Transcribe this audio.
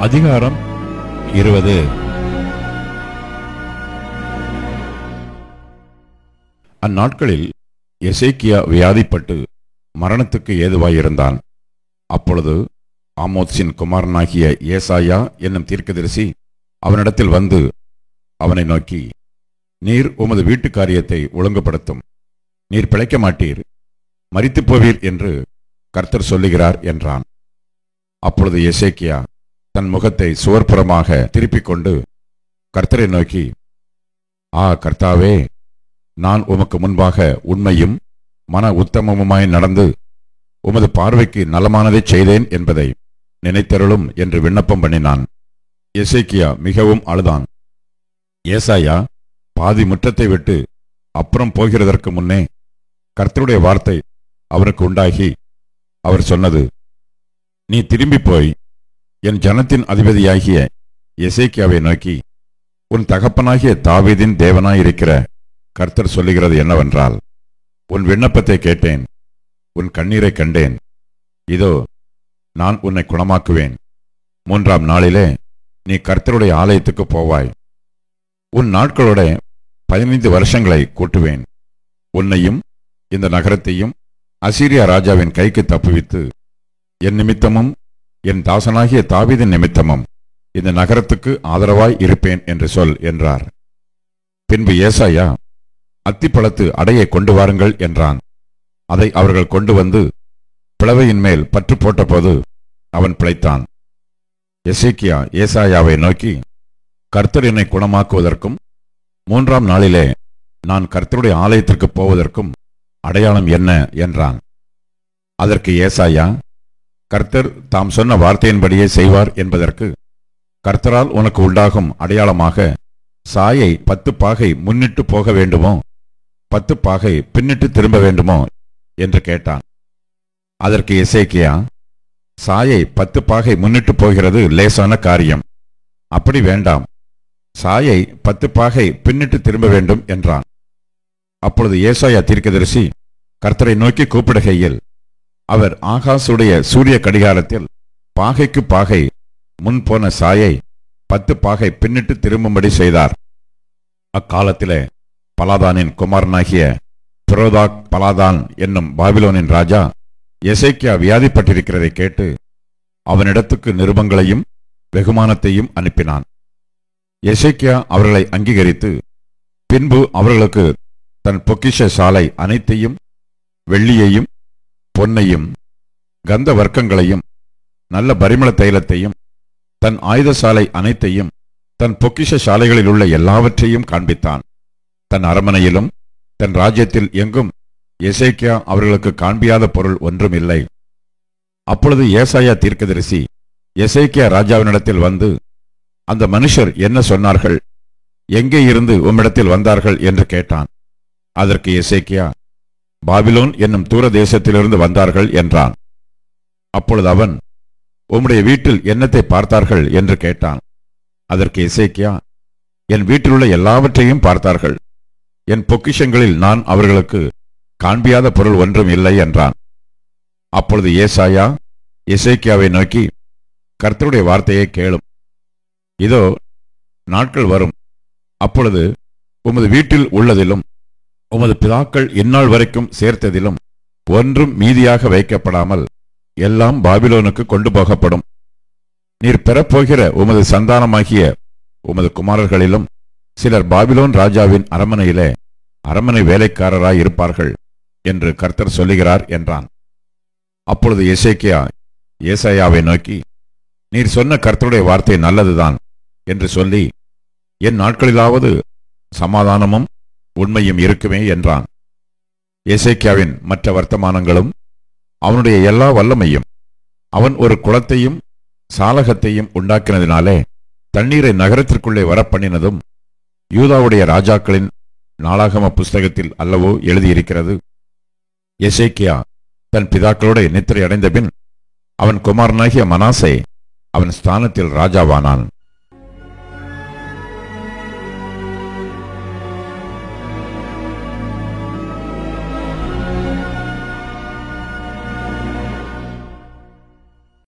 அதிகாரம் 20. அந்நாட்களில் எசேக்கியா வியாதிப்பட்டு மரணத்துக்கு ஏதுவாயிருந்தான். அப்பொழுது ஆமோத்சின் குமாரனாகிய ஏசாயா என்னும் தீர்க்கதரிசி அவனிடத்தில் வந்து அவனை நோக்கி, நீர் உமது வீட்டு காரியத்தை ஒழுங்குபடுத்தும், நீர் பிழைக்க மாட்டீர், மரித்துப் போவீர் என்று கர்த்தர் சொல்லுகிறார் என்றான். அப்பொழுது எசேக்கியா தன் முகத்தை சுவர்புறமாக திருப்பிக் கொண்டு கர்த்தரை நோக்கி, கர்த்தாவே, நான் உமக்கு முன்பாக உண்மையும் மன உத்தமமுமாய் நடந்து உமது பார்வைக்கு நலமானதை செய்தேன் என்பதை நினைத்தருளும் என்று விண்ணப்பம் பண்ணினான். எசேக்கியா மிகவும் அழுதான். ஏசாயா பாதி முற்றத்தை விட்டு அப்புறம் போகிறதற்கு முன்னே கர்த்தருடைய வார்த்தை அவருக்கு உண்டாகி அவர் சொன்னது, நீ திரும்பி போய் என் ஜனத்தின் அதிபதியாகிய எசேக்கியாவை நோக்கி, உன் தகப்பனாகிய தாவீதின் தேவனாயிருக்கிற கர்த்தர் சொல்லுகிறது என்னவென்றால், உன் விண்ணப்பத்தை கேட்டேன், உன் கண்ணீரை கண்டேன், இதோ நான் உன்னை குணமாக்குவேன். 3ஆம் நாளிலே நீ கர்த்தருடைய ஆலயத்துக்கு போவாய். உன் நாட்களோட 15 வருஷங்களை கூட்டுவேன். உன்னையும் இந்த நகரத்தையும் அசீரியா ராஜாவின் கைக்கு தப்புவித்து என் நிமித்தமும் என் தாசனாகிய தாவீதின் நிமித்தமும் இந்த நகரத்துக்கு ஆதரவாய் இருப்பேன் என்று சொல் என்றார். பின்பு ஏசாயா, அத்திப்பழத்து அடையை கொண்டு வாருங்கள் என்றான். அதை அவர்கள் கொண்டு வந்து பிளவையின் மேல் பற்று போட்டபோது அவன் பிழைத்தான். எசேக்கியா ஏசாயாவை நோக்கி, கர்த்தர் என்னை குணமாக்குவதற்கும் 3ஆம் நாளிலே நான் கர்த்தருடைய ஆலயத்திற்கு போவதற்கும் அடையாளம் என்ன என்றான். அதற்கு ஏசாயா, கர்த்தர் தாம் சொன்ன வார்த்தையின்படியே செய்வார் என்பதற்கு கர்த்தரால் உனக்கு உண்டாகும் அடையாளமாக சாயை 10 பாகை முன்னிட்டு போக வேண்டுமோ 10 பாகை பின்னிட்டு திரும்ப வேண்டுமோ என்று கேட்டான். அதற்கு எசேக்கியா, சாயை 10 பாகை முன்னிட்டு போகிறது லேசான காரியம், அப்படி வேண்டாம், சாயை 10 பாகை பின்னிட்டு திரும்ப வேண்டும் என்றான். அப்பொழுது ஏசாயா தீர்க்கதரிசி கர்த்தரை நோக்கி கூப்பிடுகையில் அவர் ஆகாசுடைய சூரிய கடிகாரத்தில் பாகைக்கு பாகை முன் போன சாயை 10 பாகை பின்னிட்டு திரும்பும்படி செய்தார். அக்காலத்திலே பலாதானின் குமாரனாகிய பிரோதாக் பலாதான் என்னும் பாபிலோனின் ராஜா எசேக்கியா வியாதிப்பட்டிருக்கிறதை கேட்டு அவனிடத்துக்கு நிருபங்களையும் வெகுமானத்தையும் அனுப்பினான். எசேக்கியா அவர்களை அங்கீகரித்து பின்பு அவர்களுக்கு தன் பொக்கிஷ சாலை அனைத்தையும், வெள்ளியையும் பொன்னையும் கந்த வர்க்கங்களையும் நல்ல பரிமள தைலத்தையும் தன் ஆயுதசாலை அனைத்தையும் தன் பொக்கிஷ சாலைகளில் உள்ள எல்லாவற்றையும் காண்பித்தான். தன் அரமனையிலும் தன் ராஜ்யத்தில் எங்கும் எசேக்கியா அவர்களுக்கு காண்பியாத பொருள் ஒன்றும் இல்லை. அப்பொழுது ஏசாயா தீர்க்கதரிசி எசேக்கியா ராஜாவினிடத்தில் வந்து, அந்த மனுஷர் என்ன சொன்னார்கள், எங்கே இருந்து உம்மிடத்தில் வந்தார்கள் என்று கேட்டான். அதற்கு எசேக்கியா, பாபிலோன் என்னும் தூர தேசத்திலிருந்து வந்தார்கள் என்றான். அப்பொழுது அவன், உம்முடைய வீட்டில் என்னத்தை பார்த்தார்கள் என்று கேட்டான். அதற்கு எசேக்கியா, என் வீட்டிலுள்ள எல்லாவற்றையும் பார்த்தார்கள், என் பொக்கிஷங்களில் நான் அவர்களுக்கு காண்பியாத பொருள் ஒன்றும் இல்லை என்றான். அப்பொழுது ஏசாயா எசேக்கியாவை நோக்கி, கர்த்தருடைய வார்த்தையை கேளும், இதோ நாட்கள் வரும், அப்பொழுது உமது வீட்டில் உள்ளதிலும் உமது பிதாக்கள் இந்நாள் வரைக்கும் சேர்த்ததிலும் ஒன்றும் மீதியாக வைக்கப்படாமல் எல்லாம் பாபிலோனுக்கு கொண்டு போகப்படும். நீர் பெறப்போகிற உமது சந்தானமாகிய உமது குமாரர்களிலும் சிலர் பாபிலோன் ராஜாவின் அரமனையிலே அரமனை வேலைக்காரராய் இருப்பார்கள் என்று கர்த்தர் சொல்லுகிறார் என்றான். அப்பொழுது எசேக்கியா ஏசாயாவை நோக்கி, நீர் சொன்ன கர்த்தருடைய வார்த்தை நல்லதுதான் என்று சொல்லி, என் நாட்களிலாவது சமாதானமும் உண்மையும் இருக்குமே என்றான். எசேக்கியாவின் மற்ற வர்த்தமானங்களும் அவனுடைய எல்லா வல்லமையும், அவன் ஒரு குளத்தையும் சாலகத்தையும் உண்டாக்கினதினாலே தண்ணீரை நகரத்திற்குள்ளே வரப்பண்ணினதும் யூதாவுடைய ராஜாக்களின் நாளாகம புஸ்தகத்தில் அல்லவோ எழுதியிருக்கிறது. எசேக்கியா தன் பிதாக்களோட நித்திரை அடைந்த பின் அவன் குமாரனாகிய மனாசே அவன் ஸ்தானத்தில் ராஜாவானான்.